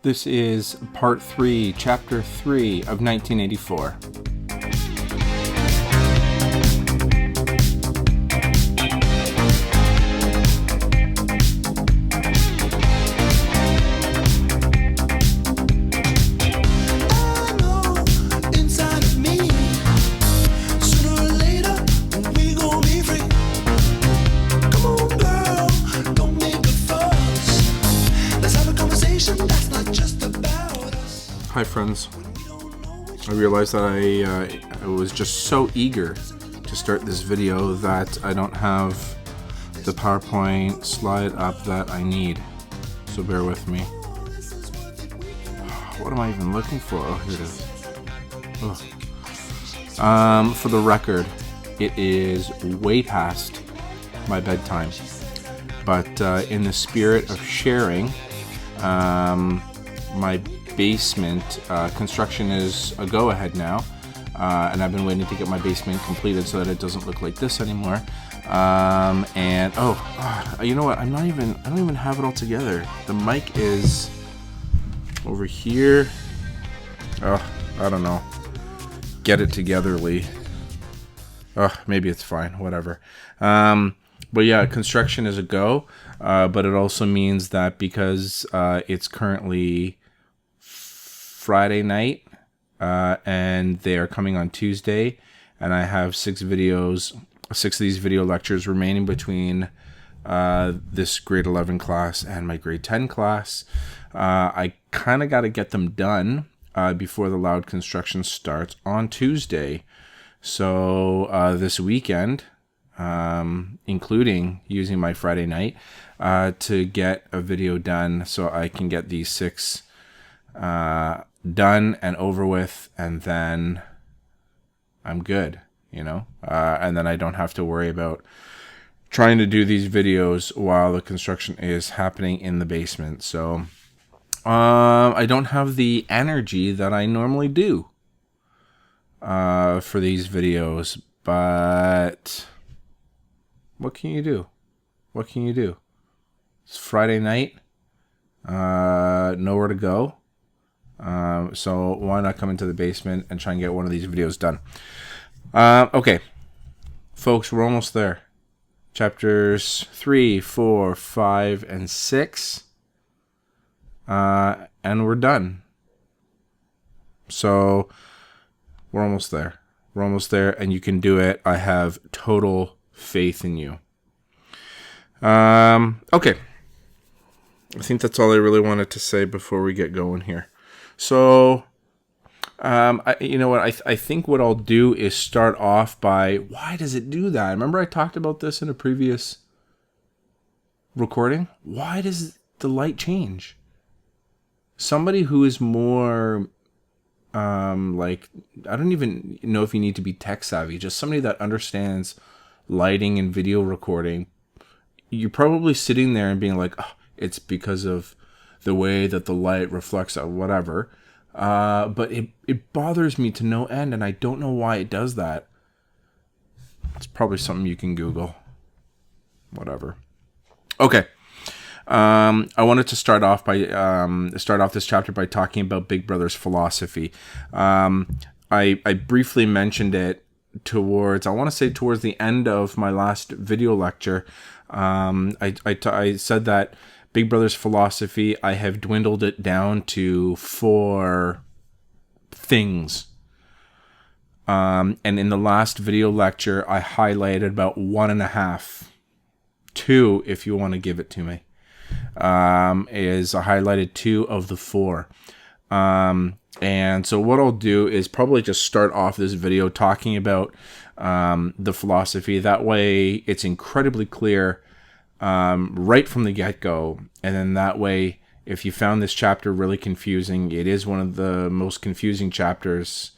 This is part 3, chapter 3 of 1984. Hi friends, I realized that I was just so eager to start this video that I don't have the PowerPoint slide up that I need, so bear with me. What am I even looking for? Oh, here it is. For the record, it is way past my bedtime, but in the spirit of sharing, my basement construction is a go-ahead now, and I've been waiting to get my basement completed so that it doesn't look like this anymore. And you know what? I don't even have it all together. The mic is over here. Oh, I don't know. Get it together, Lee. Oh, maybe it's fine. Whatever. But yeah, construction is a go. But it also means that because it's currently Friday night, and they are coming on Tuesday, and I have 6 of these video lectures remaining between this grade 11 class and my grade 10 class. I kind of got to get them done before the loud construction starts on Tuesday. So this weekend, including using my Friday night to get a video done so I can get these 6 done and over with, and then I'm good, and then I don't have to worry about trying to do these videos while the construction is happening in the basement. So I don't have the energy that I normally do for these videos, but what can you do? It's Friday night, nowhere to go. So why not come into the basement and try and get one of these videos done? Okay, folks, we're almost there. Chapters 3, 4, 5, and 6. And we're done. So we're almost there. And you can do it. I have total faith in you. Okay. I think that's all I really wanted to say before we get going here. So, I think what I'll do is start off by, why does it do that? Remember I talked about this in a previous recording? Why does the light change? Somebody who is more, I don't even know if you need to be tech savvy, just somebody that understands lighting and video recording, you're probably sitting there and being like, oh, it's because of the way that the light reflects or whatever. But it bothers me to no end, and I don't know why it does that. It's probably something you can Google. Whatever. Okay. I wanted to start off this chapter by talking about Big Brother's philosophy. I briefly mentioned it towards the end of my last video lecture. I said that Big Brother's philosophy, I have dwindled it down to 4 things. And in the last video lecture, I highlighted about 1.5. 2, if you want to give it to me. I highlighted 2 of the 4. And so what I'll do is probably just start off this video talking about the philosophy. That way it's incredibly clear right from the get-go, and then that way, if you found this chapter really confusing, it is one of the most confusing chapters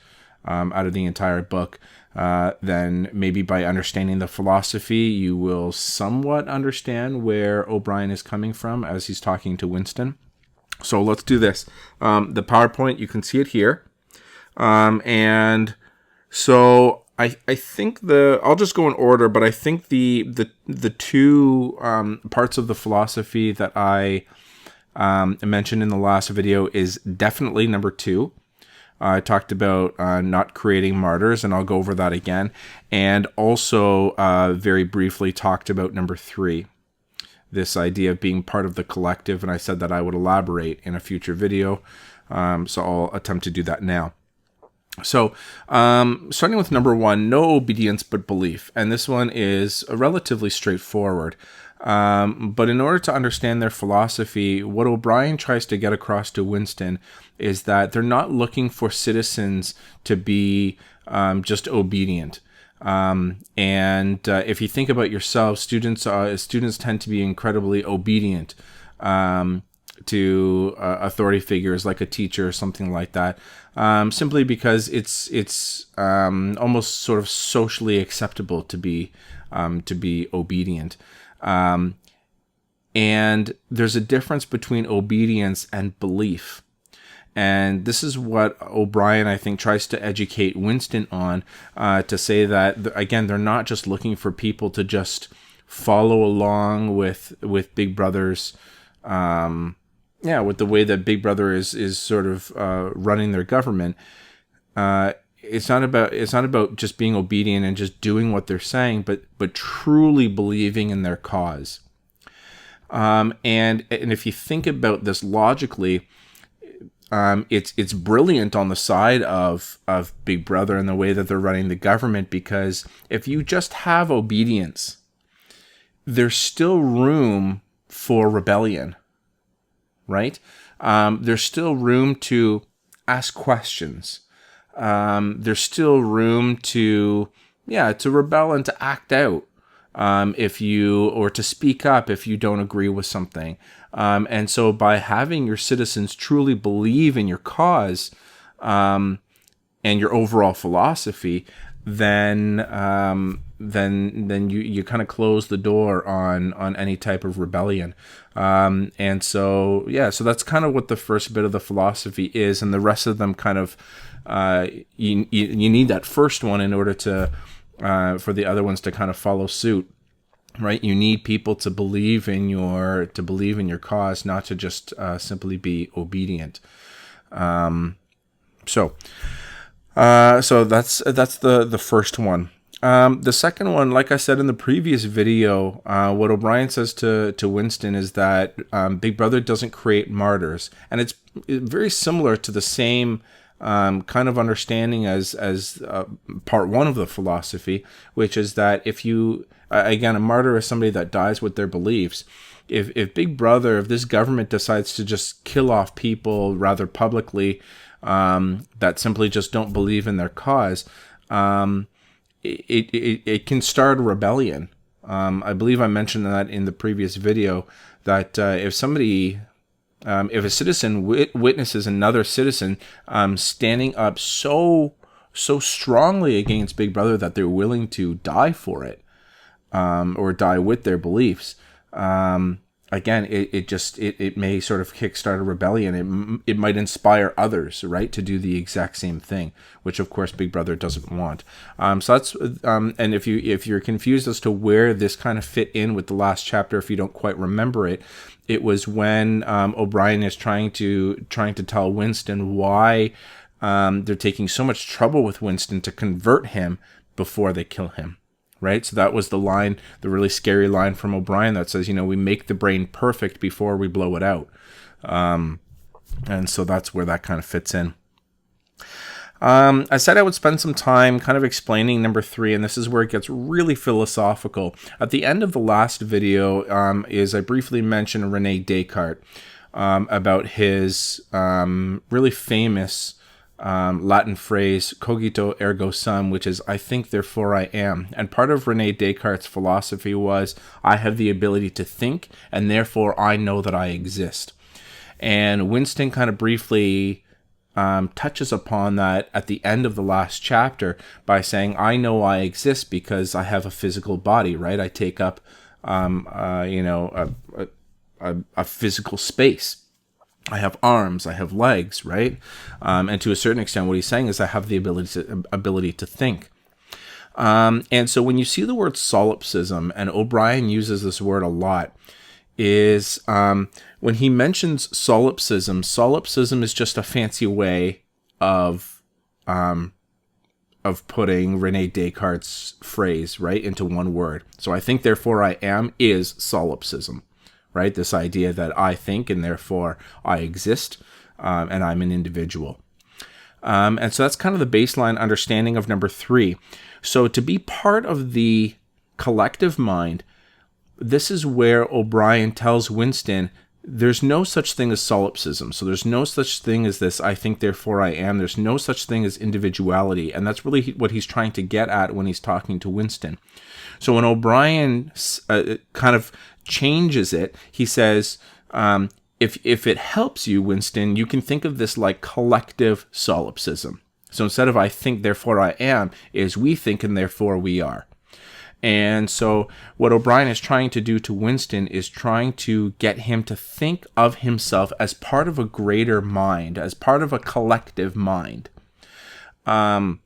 out of the entire book, then maybe by understanding the philosophy, you will somewhat understand where O'Brien is coming from as he's talking to Winston. So let's do this. The PowerPoint, you can see it here. And so I think I'll just go in order, but I think the 2 parts of the philosophy that I I mentioned in the last video is definitely number 2. I talked about not creating martyrs, and I'll go over that again. And also very briefly talked about number 3, this idea of being part of the collective. And I said that I would elaborate in a future video. So I'll attempt to do that now. So starting with number 1, no obedience but belief. And this one is relatively straightforward. But in order to understand their philosophy, what O'Brien tries to get across to Winston is that they're not looking for citizens to be just obedient. If you think about yourself, students tend to be incredibly obedient to authority figures like a teacher or something like that, simply because it's almost sort of socially acceptable to be obedient. And there's a difference between obedience and belief. And this is what O'Brien, I think, tries to educate Winston on, to say that, again, they're not just looking for people to just follow along with Big Brother's, with the way that Big Brother is sort of running their government. It's not about just being obedient and just doing what they're saying, but truly believing in their cause. And if you think about this logically, it's brilliant on the side of Big Brother and the way that they're running the government, because if you just have obedience, there's still room for rebellion, right? There's still room to ask questions. There's still room to rebel and to act out, or to speak up if you don't agree with something. And so by having your citizens truly believe in your cause, and your overall philosophy, then you kind of close the door on any type of rebellion. So that's kind of what the first bit of the philosophy is, and the rest of them kind of, you need that first one in order to, for the other ones to kind of follow suit, right? You need people to believe in your cause, not to just simply be obedient. So that's the first one. The second one, like I said in the previous video, what O'Brien says to Winston is that Big Brother doesn't create martyrs, and it's very similar to the same kind of understanding as part 1 of the philosophy, which is that if you, again, a martyr is somebody that dies with their beliefs. If Big Brother, if this government decides to just kill off people rather publicly, that simply just don't believe in their cause, it can start a rebellion. I believe I mentioned that in the previous video, that if a citizen witnesses another citizen standing up so strongly against Big Brother that they're willing to die for it, or die with their beliefs, again, it may sort of kickstart a rebellion. It might inspire others, right, to do the exact same thing, which of course Big Brother doesn't want. So that's and if you're confused as to where this kind of fit in with the last chapter, if you don't quite remember it, it was when O'Brien is trying to tell Winston why they're taking so much trouble with Winston to convert him before they kill him. Right? So that was the line, the really scary line from O'Brien that says, we make the brain perfect before we blow it out. And so that's where that kind of fits in. I said I would spend some time kind of explaining number 3, and this is where it gets really philosophical. At the end of the last video, I briefly mentioned Rene Descartes, about his really famous Latin phrase cogito ergo sum, which is I think therefore I am. And part of Rene Descartes' philosophy was I have the ability to think, and therefore I know that I exist. And Winston kind of briefly touches upon that at the end of the last chapter by saying I know I exist because I have a physical body, right? I take up a physical space. I have arms, I have legs, right? And to a certain extent, what he's saying is I have the ability to think. And so when you see the word solipsism, and O'Brien uses this word a lot, is when he mentions solipsism. Solipsism is just a fancy way of putting Rene Descartes' phrase, right, into one word. So I think, therefore I am is solipsism, right? This idea that I think and therefore I exist, and I'm an individual. And so that's kind of the baseline understanding of number 3. So to be part of the collective mind, this is where O'Brien tells Winston there's no such thing as solipsism. So there's no such thing as this, I think, therefore I am. There's no such thing as individuality. And that's really what he's trying to get at when he's talking to Winston. So when O'Brien kind of changes it, he says, if it helps you, Winston, you can think of this like collective solipsism. So instead of I think, therefore I am, is we think and therefore we are. And so what O'Brien is trying to do to Winston is trying to get him to think of himself as part of a greater mind, as part of a collective mind. And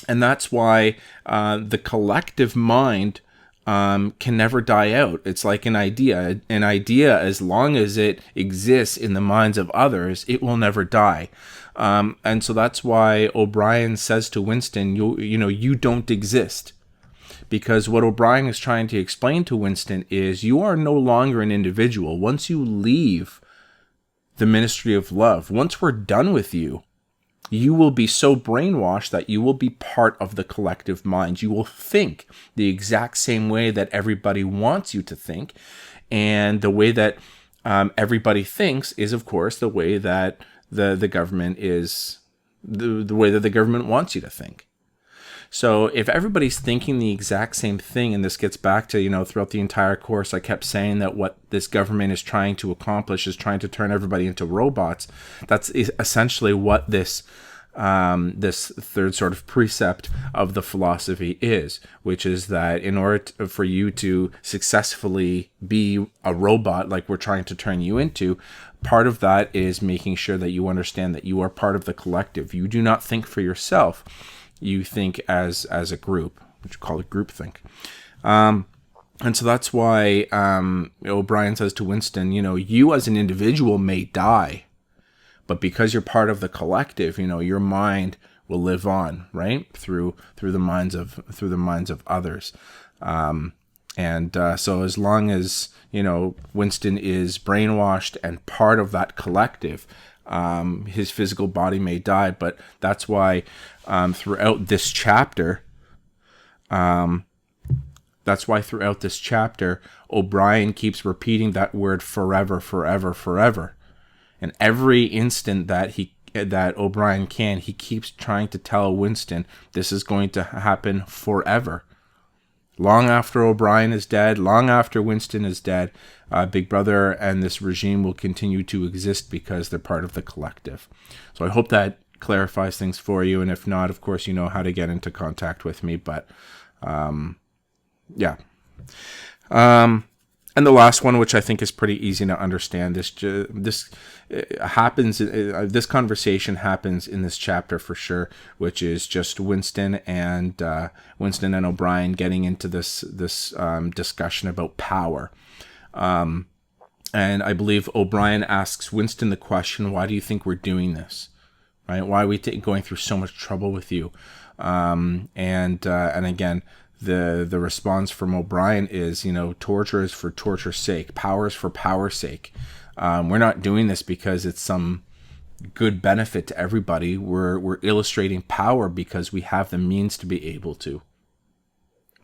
that's why the collective mind can never die out. It's like an idea. An idea, as long as it exists in the minds of others, it will never die. And so that's why O'Brien says to Winston, you don't exist. Because what O'Brien is trying to explain to Winston is you are no longer an individual. Once you leave the ministry of love, once we're done with you, you will be so brainwashed that you will be part of the collective mind. You will think the exact same way that everybody wants you to think. And the way that everybody thinks is, of course, the way that the government is, the way that the government wants you to think. So if everybody's thinking the exact same thing, and this gets back to, throughout the entire course, I kept saying that what this government is trying to accomplish is trying to turn everybody into robots. That's essentially what this third sort of precept of the philosophy is, which is that in order for you to successfully be a robot like we're trying to turn you into, part of that is making sure that you understand that you are part of the collective. You do not think for yourself. You think as a group, which we call it groupthink. And so that's why O'Brien says to Winston, you as an individual may die, but because you're part of the collective, your mind will live on, right? Through the minds of others. So as long as, Winston is brainwashed and part of that collective, his physical body may die, but that's why throughout this chapter, O'Brien keeps repeating that word forever, forever, forever. And every instant that O'Brien he keeps trying to tell Winston this is going to happen forever. Long after O'Brien is dead, long after Winston is dead, Big Brother and this regime will continue to exist because they're part of the collective. So I hope that clarifies things for you. And if not, of course, you know how to get into contact with me. But yeah. And the last one, which I think is pretty easy to understand, this conversation happens in this chapter for sure, which is just Winston and O'Brien getting into this discussion about power. And I believe O'Brien asks Winston the question, "Why do you think we're doing this? Right? Why are we going through so much trouble with you?" And again, the response from O'Brien is, torture is for torture's sake, power is for power's sake. We're not doing this because it's some good benefit to everybody. We're illustrating power because we have the means to be able to.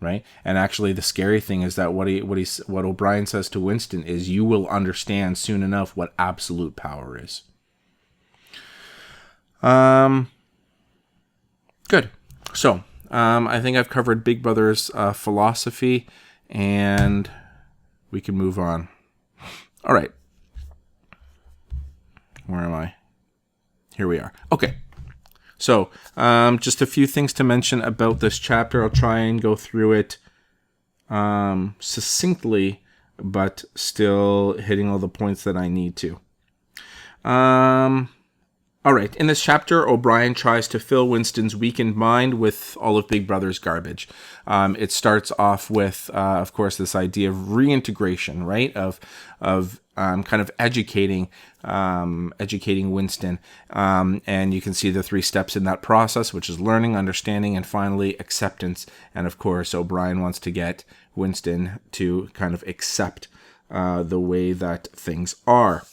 Right? And actually, the scary thing is that what O'Brien says to Winston is, you will understand soon enough what absolute power is. Good. So, I think I've covered Big Brother's philosophy, and we can move on. All right. Where am I? Here we are. Okay. So, just a few things to mention about this chapter. I'll try and go through it succinctly, but still hitting all the points that I need to. All right. In this chapter, O'Brien tries to fill Winston's weakened mind with all of Big Brother's garbage. It starts off with, of course, this idea of reintegration, right? Of kind of educating Winston. And you can see the 3 steps in that process, which is learning, understanding, and finally acceptance. And of course, O'Brien wants to get Winston to kind of accept the way that things are.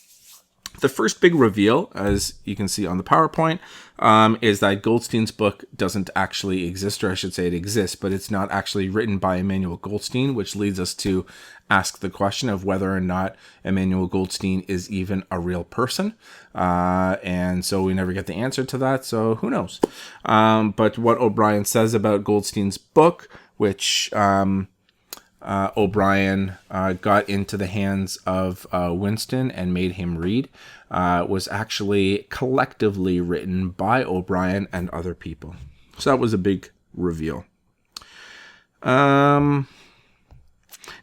The first big reveal, as you can see on the PowerPoint, is that Goldstein's book doesn't actually exist, or I should say it exists, but it's not actually written by Emmanuel Goldstein, which leads us to ask the question of whether or not Emmanuel Goldstein is even a real person. And so we never get the answer to that, so who knows? But what O'Brien says about Goldstein's book, which O'Brien got into the hands of Winston and made him read, was actually collectively written by O'Brien and other people. So that was a big reveal.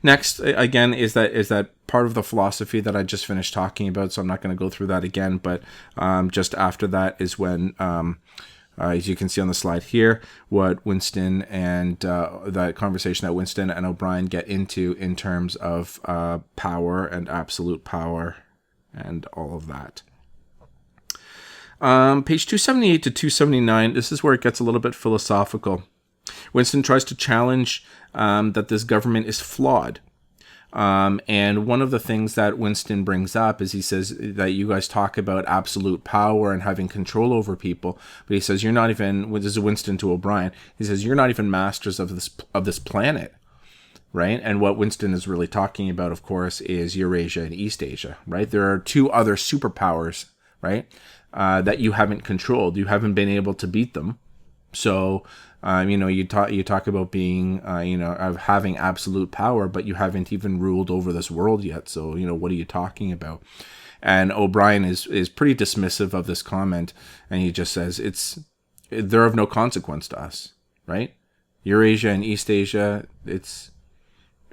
Next, again, is that part of the philosophy that I just finished talking about, so I'm not going to go through that again, but just after that is when... as you can see on the slide here, what Winston and that conversation that Winston and O'Brien get into in terms of power and absolute power and all of that. Page 278 to 279, this is where it gets a little bit philosophical. Winston tries to challenge that this government is flawed. And one of the things that Winston brings up is he says that you guys talk about absolute power and having control over people, but he says you're not even, this is Winston to O'Brien, he says you're not even masters of this planet, right? And what Winston is really talking about, of course, is Eurasia and East Asia, right? There are 2 other superpowers, right, that you haven't controlled. You haven't been able to beat them. So, you talk about being, of having absolute power, but you haven't even ruled over this world yet. So, what are you talking about? And O'Brien is pretty dismissive of this comment, and he just says they're of no consequence to us, right? Eurasia and East Asia,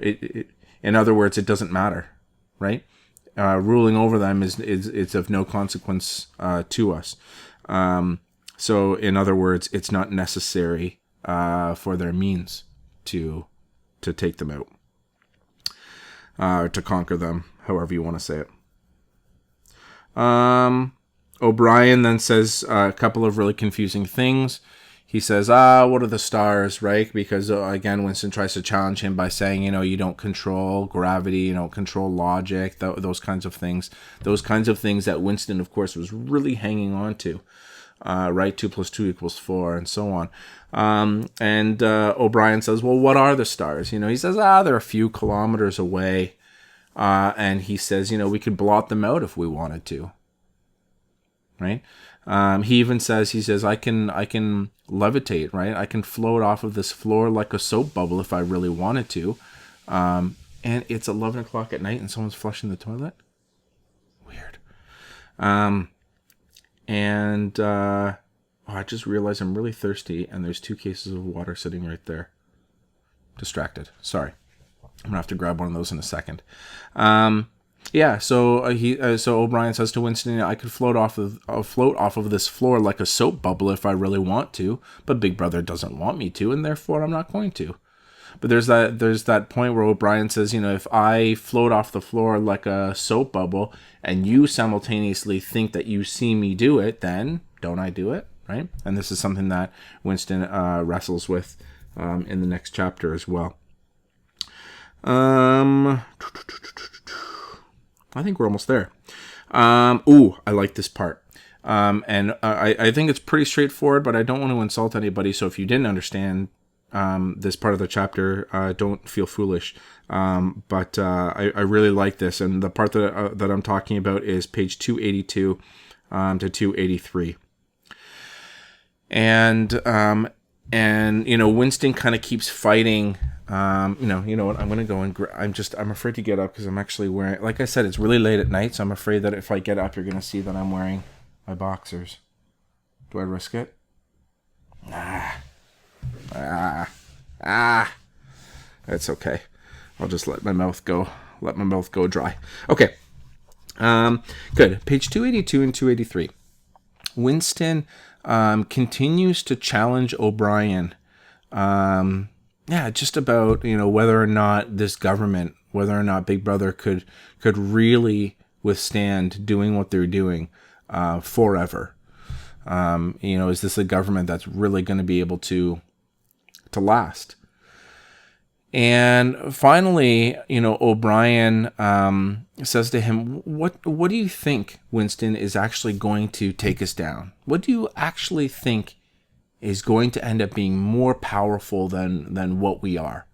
in other words, it doesn't matter, right? Ruling over them is of no consequence to us. So, in other words, it's not necessary for their means to take them out, or to conquer them, however you want to say it. O'Brien then says a couple of really confusing things. He says, what are the stars, right? Because, again, Winston tries to challenge him by saying, you don't control gravity, you don't control logic, those kinds of things. Those kinds of things that Winston, of course, was really hanging on to. Right, 2 + 2 = 4, and so on. And O'Brien says, well, what are the stars? He says, they're a few kilometers away. And he says, we could blot them out if we wanted to. Right? He even says, I can levitate, right? I can float off of this floor like a soap bubble if I really wanted to. And it's 11 o'clock at night and someone's flushing the toilet? Weird. I just realized I'm really thirsty and there's 2 cases of water sitting right there. Distracted. Sorry. I'm gonna have to grab one of those in a second. So O'Brien says to Winston, I could float off of this floor like a soap bubble if I really want to, but Big Brother doesn't want me to, and therefore I'm not going to. But there's that point where O'Brien says, if I float off the floor like a soap bubble and you simultaneously think that you see me do it, then don't I do it, right? And this is something that Winston wrestles with in the next chapter as well. I think we're almost there. I like this part. And I think it's pretty straightforward, but I don't want to insult anybody. So if you didn't understand this part of the chapter, don't feel foolish. But I really like this. And the part that I'm talking about is page 282 to 283. And Winston kind of keeps fighting. You know what? I'm going to go and I'm afraid to get up because I'm actually wearing, like I said, it's really late at night. So I'm afraid that if I get up, you're going to see that I'm wearing my boxers. Do I risk it? That's okay. I'll just let my mouth go dry. Okay. Good. Page 282 and 283. Winston continues to challenge O'Brien. Just about, whether or not this government, whether or not Big Brother could really withstand doing what they're doing forever. Is this a government that's really going to be able to last? And finally, O'Brien says to him, what do you think, Winston, is actually going to take us down? What do you actually think is going to end up being more powerful than what we are?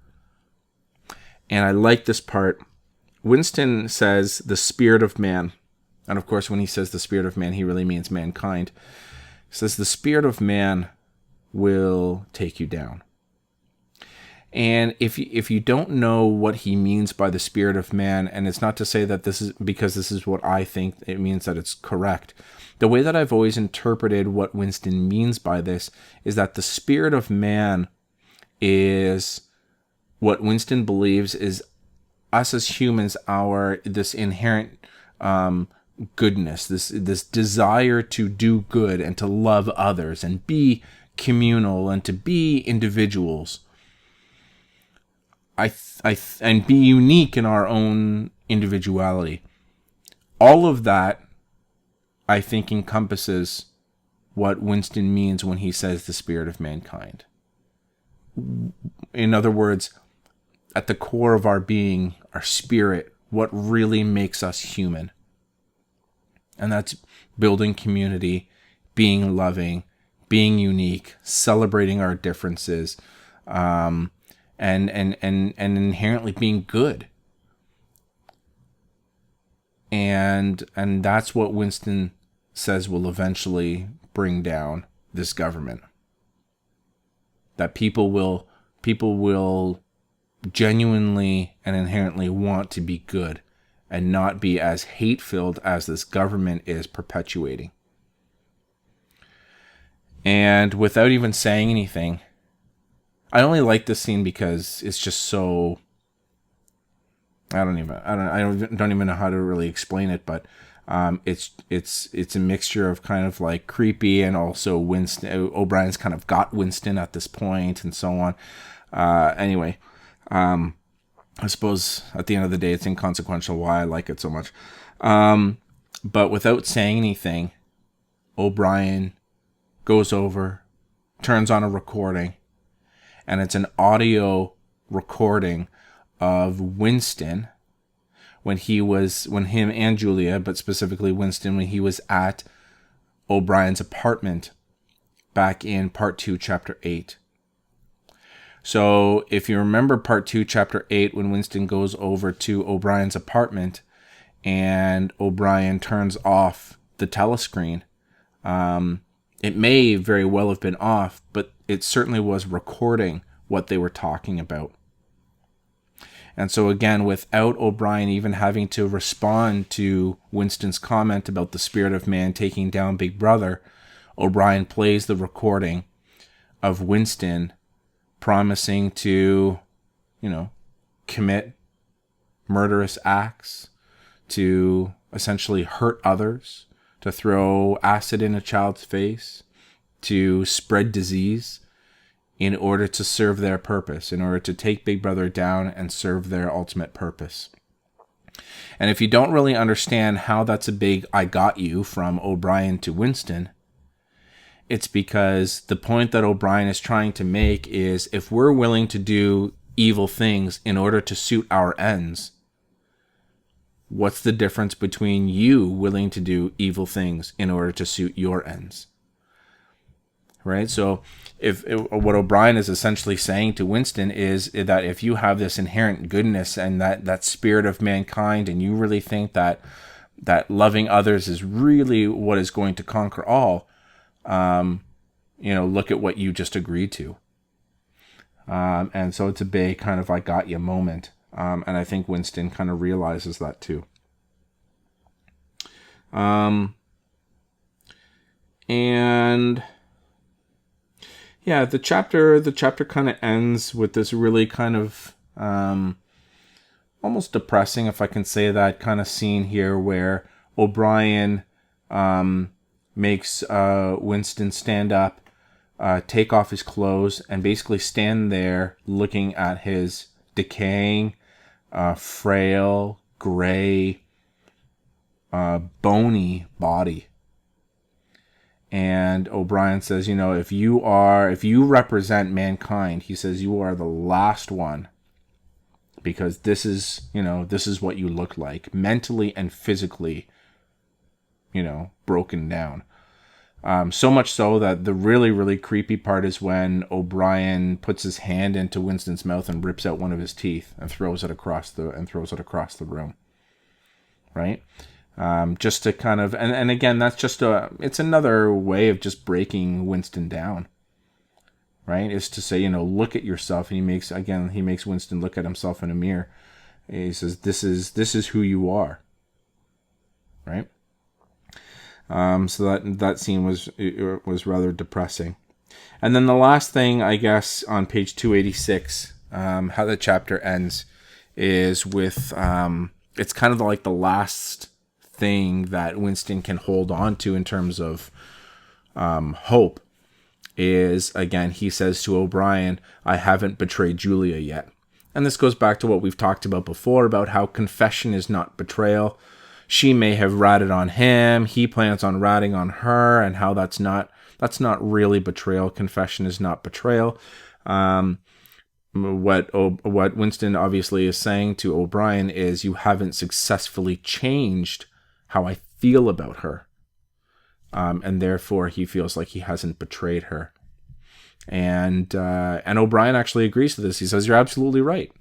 And I like this part. Winston says the spirit of man. And of course, when he says the spirit of man, he really means mankind. He says the spirit of man will take you down. And if you don't know what he means by the spirit of man, and it's not to say that this is because this is what I think, it means that it's correct. The way that I've always interpreted what Winston means by this is that the spirit of man is what Winston believes is us as humans, this inherent goodness, this desire to do good and to love others and be communal and to be individuals. And be unique in our own individuality. All of that, I think, encompasses what Winston means when he says the spirit of mankind. In other words, at the core of our being, our spirit, what really makes us human. And that's building community, being loving, being unique, celebrating our differences, and inherently being good. And that's what Winston says will eventually bring down this government. That people will genuinely and inherently want to be good and not be as hate-filled as this government is perpetuating. And without even saying anything, I only like this scene because it's just so, I don't even know how to really explain it, but it's a mixture of kind of like creepy and also Winston. O'Brien's kind of got Winston at this point and so on. Anyway, I suppose at the end of the day, it's inconsequential why I like it so much. But without saying anything, O'Brien goes over, turns on a recording, and it's an audio recording of Winston when him and Julia, but specifically Winston, when he was at O'Brien's apartment back in part 2, chapter 8. So if you remember part 2, chapter 8, when Winston goes over to O'Brien's apartment and O'Brien turns off the telescreen, it may very well have been off, but it certainly was recording what they were talking about. And so again, without O'Brien even having to respond to Winston's comment about the spirit of man taking down Big Brother, O'Brien plays the recording of Winston promising to, commit murderous acts, to essentially hurt others, to throw acid in a child's face, to spread disease in order to serve their purpose, in order to take Big Brother down and serve their ultimate purpose. And if you don't really understand how that's a big I got you from O'Brien to Winston, it's because the point that O'Brien is trying to make is if we're willing to do evil things in order to suit our ends, what's the difference between you willing to do evil things in order to suit your ends? Right? So what O'Brien is essentially saying to Winston is that if you have this inherent goodness and that spirit of mankind, and you really think that loving others is really what is going to conquer all, look at what you just agreed to. And so it's a big kind of I got you moment. And I think Winston kind of realizes that too. And yeah, the chapter kind of ends with this really kind of almost depressing, if I can say that, kind of scene here where O'Brien makes Winston stand up, take off his clothes, and basically stand there looking at his decaying, frail, gray, bony body. And O'Brien says, if you represent mankind, he says, you are the last one, because this is what you look like, mentally and physically, broken down. So much so that the really, really creepy part is when O'Brien puts his hand into Winston's mouth and rips out one of his teeth and throws it across the room. Right? Just to kind of, and again, that's just it's another way of just breaking Winston down, right? Is to say, look at yourself. And he makes Winston look at himself in a mirror. He says, this is who you are. Right? So that scene was rather depressing. And then the last thing, I guess, on page 286, how the chapter ends is with, it's kind of like the last thing that Winston can hold on to in terms of hope is, again, he says to O'Brien, I haven't betrayed Julia yet. And this goes back to what we've talked about before about how confession is not betrayal. She may have ratted on him, he plans on ratting on her, and how that's not really betrayal. Confession is not betrayal. What Winston obviously is saying to O'Brien is, you haven't successfully changed how I feel about her. And therefore he feels like he hasn't betrayed her. And O'Brien actually agrees to this. He says, you're absolutely right.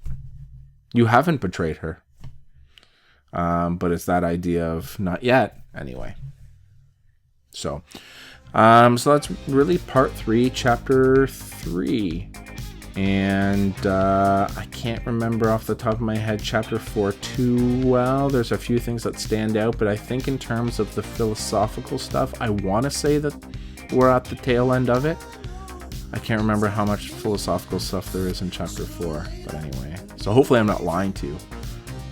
You haven't betrayed her. But it's that idea of not yet, anyway. So that's really part 3, chapter 3. And I can't remember off the top of my head chapter 4 too well. There's a few things that stand out, but I think in terms of the philosophical stuff, I want to say that we're at the tail end of it. I can't remember how much philosophical stuff there is in chapter 4, but anyway. So hopefully I'm not lying to you.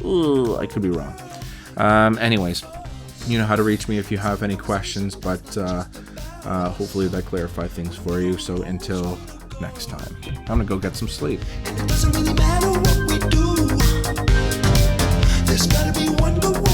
Ooh, I could be wrong. Anyways, you know how to reach me if you have any questions, but hopefully that clarified things for you. So until next time, I'm gonna go get some sleep. It doesn't really matter what we do. There's gotta be one good